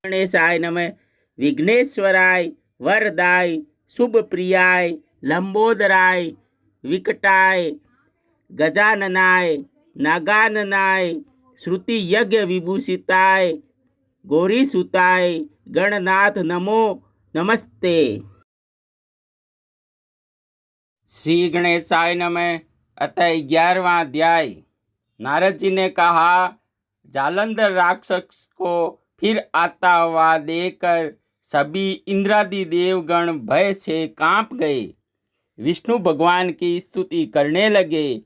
गणेशाय नमः। विघ्नेश्वराय वरदाय शुभप्रियाय लंबोदराय विकटाय गजाननाय नागाननाय श्रुति यज्ञ विभूषिताय गौरीसुताय गणनाथ नमो नमस्ते। श्री गणेशाय नमः। अतः 11वां अध्याय। नारद जी ने कहा, जालंधर राक्षस को फिर आता हुआ देखकर सभी इंद्रादि देवगण भय से कांप गए। विष्णु भगवान की स्तुति करने लगे।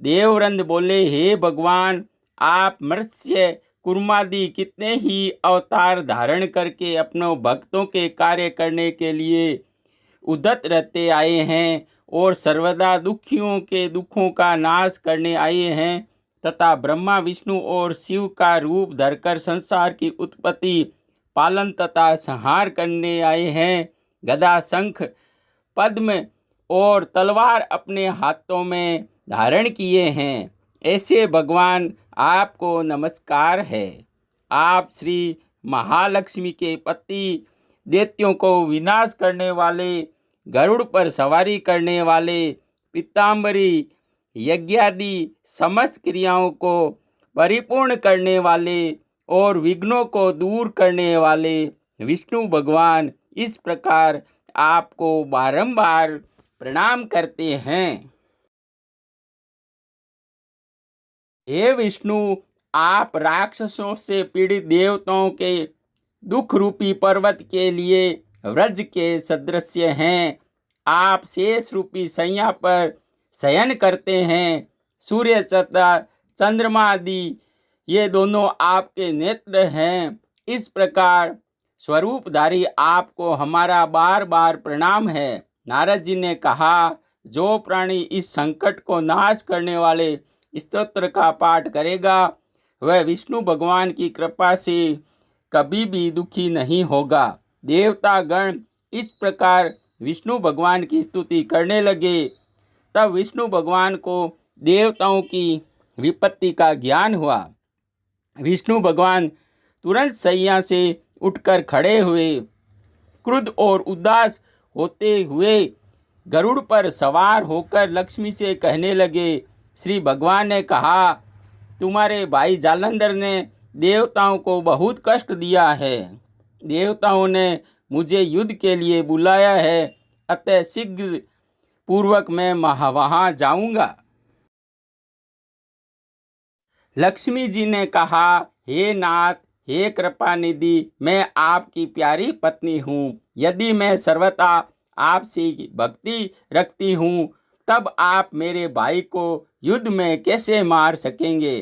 देववृंद बोले, हे भगवान, आप मत्स्य कुर्मादि कितने ही अवतार धारण करके अपनों भक्तों के कार्य करने के लिए उद्यत रहते आए हैं और सर्वदा दुखियों के दुखों का नाश करने आए हैं तथा ब्रह्मा विष्णु और शिव का रूप धरकर संसार की उत्पत्ति पालन तथा संहार करने आए हैं। गदा शंख पद्म और तलवार अपने हाथों में धारण किए हैं। ऐसे भगवान आपको नमस्कार है। आप श्री महालक्ष्मी के पति दैत्यों को विनाश करने वाले, गरुड़ पर सवारी करने वाले, पीताम्बरी यज्ञादि समस्त क्रियाओं को परिपूर्ण करने वाले और विघ्नों को दूर करने वाले विष्णु भगवान इस प्रकार आपको बारंबार प्रणाम करते हैं। हे विष्णु, आप राक्षसों से पीड़ित देवताओं के दुख रूपी पर्वत के लिए व्रज के सदृश हैं। आप शेष रूपी सैया पर शयन करते हैं। सूर्य तथा चंद्रमा आदि ये दोनों आपके नेत्र हैं। इस प्रकार स्वरूपधारी आपको हमारा बार बार प्रणाम है। नारद जी ने कहा, जो प्राणी इस संकट को नाश करने वाले स्तोत्र का पाठ करेगा वह विष्णु भगवान की कृपा से कभी भी दुखी नहीं होगा। देवता गण इस प्रकार विष्णु भगवान की स्तुति करने लगे। तब विष्णु भगवान को देवताओं की विपत्ति का ज्ञान हुआ। विष्णु भगवान तुरंत शैया से उठकर खड़े हुए। क्रुद्ध और उदास होते हुए गरुड़ पर सवार होकर लक्ष्मी से कहने लगे। श्री भगवान ने कहा, तुम्हारे भाई जालंधर ने देवताओं को बहुत कष्ट दिया है। देवताओं ने मुझे युद्ध के लिए बुलाया है, अतः शीघ्र पूर्वक मैं वहां जाऊंगा। लक्ष्मी जी ने कहा, हे नाथ, हे कृपा निधि, मैं आपकी प्यारी पत्नी हूँ। यदि मैं सर्वथा आपसे भक्ति रखती हूँ तब आप मेरे भाई को युद्ध में कैसे मार सकेंगे।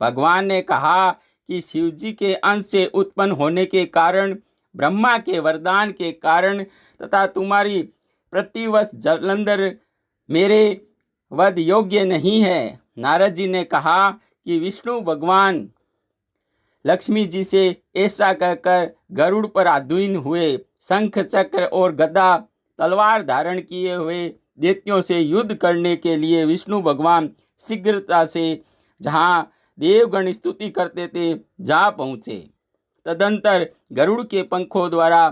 भगवान ने कहा कि शिव जी के अंश से उत्पन्न होने के कारण, ब्रह्मा के वरदान के कारण तथा तुम्हारी प्रतिवश जालंधर मेरे वध योग्य नहीं है। नारद जी ने कहा कि विष्णु भगवान लक्ष्मी जी से ऐसा कहकर गरुड़ पर आधीन हुए। शंख चक्र और गदा तलवार धारण किए हुए दैत्यों से युद्ध करने के लिए विष्णु भगवान शीघ्रता से जहाँ देवगण स्तुति करते थे जा पहुँचे। तदंतर गरुड़ के पंखों द्वारा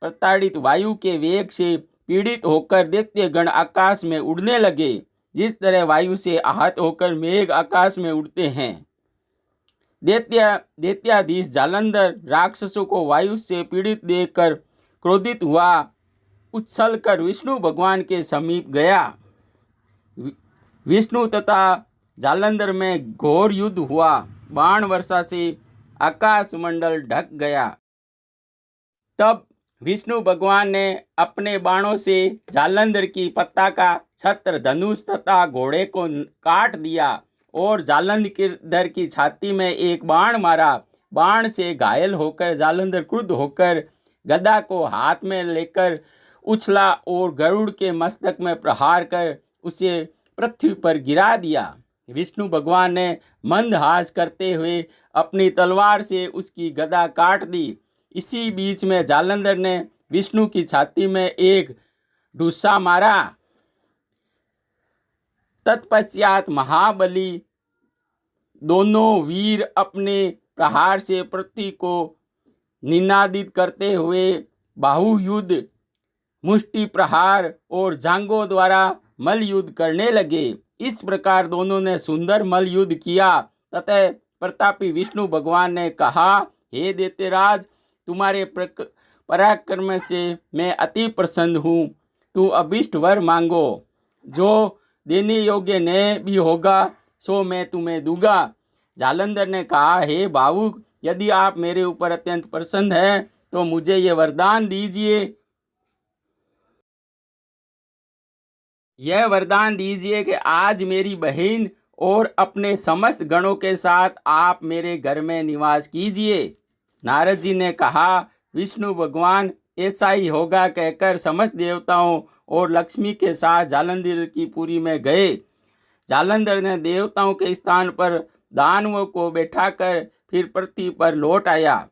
प्रताड़ित वायु के वेग से पीड़ित होकर दैत्यगण आकाश में उड़ने लगे, जिस तरह वायु से आहत होकर मेघ आकाश में उड़ते हैं। दैत्याधीश जालंधर राक्षसों को वायु से पीड़ित देखकर क्रोधित हुआ। उछलकर विष्णु भगवान के समीप गया। विष्णु तथा जालंधर में घोर युद्ध हुआ। बाण वर्षा से आकाश मंडल ढक गया। तब विष्णु भगवान ने अपने बाणों से जालंधर की पताका, छत्र, धनुष तथा घोड़े को काट दिया और जालंधर की छाती में एक बाण मारा। बाण से घायल होकर जालंधर क्रुद्ध होकर गदा को हाथ में लेकर उछला और गरुड़ के मस्तक में प्रहार कर उसे पृथ्वी पर गिरा दिया। विष्णु भगवान ने मंदहास करते हुए अपनी तलवार से उसकी गदा काट दी। इसी बीच में जालंधर ने विष्णु की छाती में एक ढूंसा मारा। तत्पश्चात महाबली दोनों वीर अपने प्रहार से पृथ्वी को निनादित करते हुए बाहु युद्ध, मुष्टि प्रहार और जांघों द्वारा मल्ल युद्ध करने लगे। इस प्रकार दोनों ने सुंदर मल्ल युद्ध किया। तथा प्रतापी विष्णु भगवान ने कहा, हे दैत्यराज, तुम्हारे पराक्रम से मैं अति प्रसन्न हूँ। तू अभिष्ट वर मांगो, जो देने योग्य ने भी होगा सो मैं तुम्हें दूंगा। जालंधर ने कहा, हे भावुक, यदि आप मेरे ऊपर अत्यंत प्रसन्न हैं तो मुझे ये वरदान दीजिए। यह वरदान दीजिए कि आज मेरी बहन और अपने समस्त गणों के साथ आप मेरे घर में निवास कीजिए। नारद जी ने कहा, विष्णु भगवान ऐसा ही होगा कहकर समस्त देवताओं और लक्ष्मी के साथ जालंधर की पुरी में गए। जालंधर ने देवताओं के स्थान पर दानवों को बैठाकर फिर पृथ्वी पर लौट आया।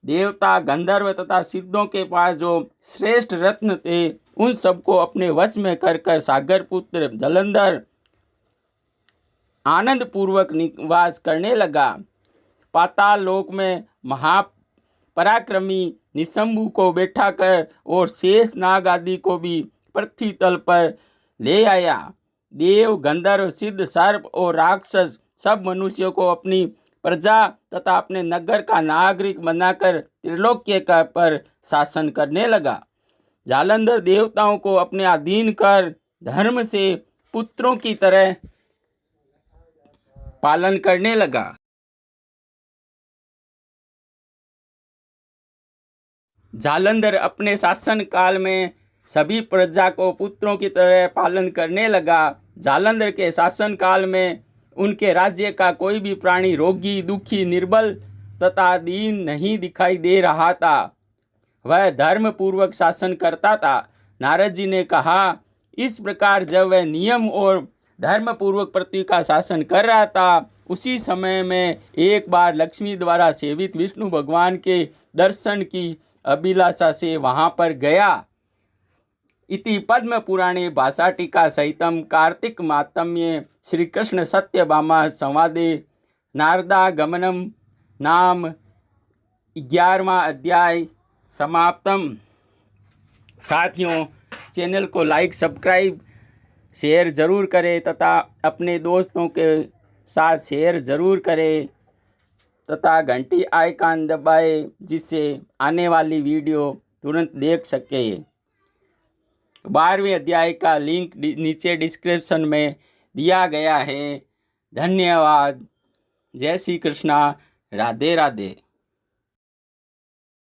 देवता, गंधर्व तथा सिद्धों के पास जो श्रेष्ठ रत्न थे उन सबको अपने वश में कर सागर पुत्र जालंधर आनंद पूर्वक निवास करने लगा। पाताल लोक में महापराक्रमी निशंभु को बैठाकर और शेष नाग आदि को भी पृथ्वी तल पर ले आया। देव, गंधर्व, सिद्ध, सर्प और राक्षस सब मनुष्यों को अपनी प्रजा तथा अपने नगर का नागरिक बनाकर त्रिलोक्य का पर शासन करने लगा। जालंधर देवताओं को अपने अधीन कर धर्म से पुत्रों की तरह पालन करने लगा। जालंधर अपने शासन काल में सभी प्रजा को पुत्रों की तरह पालन करने लगा। जालंधर के शासन काल में उनके राज्य का कोई भी प्राणी रोगी, दुखी, निर्बल तथा दीन नहीं दिखाई दे रहा था। वह धर्म पूर्वक शासन करता था। नारद जी ने कहा, इस प्रकार जब वह नियम और धर्म पूर्वक पृथ्वी का शासन कर रहा था, उसी समय में एक बार लक्ष्मी द्वारा सेवित विष्णु भगवान के दर्शन की अभिलाषा से वहां पर गया। इति पद्म पुराणे भाषाटिका सहितम कार्तिक मातम्ये श्री कृष्ण सत्यभामा संवादे नारदागमनम नाम 11वां अध्याय समाप्तम। साथियों, चैनल को लाइक, सब्सक्राइब, शेयर ज़रूर करें तथा अपने दोस्तों के साथ शेयर ज़रूर करें तथा घंटी आइकन दबाएं, जिससे आने वाली वीडियो तुरंत देख सके। 12वें अध्याय का लिंक नीचे डिस्क्रिप्शन में दिया गया है। धन्यवाद। जय श्री कृष्णा। राधे राधे।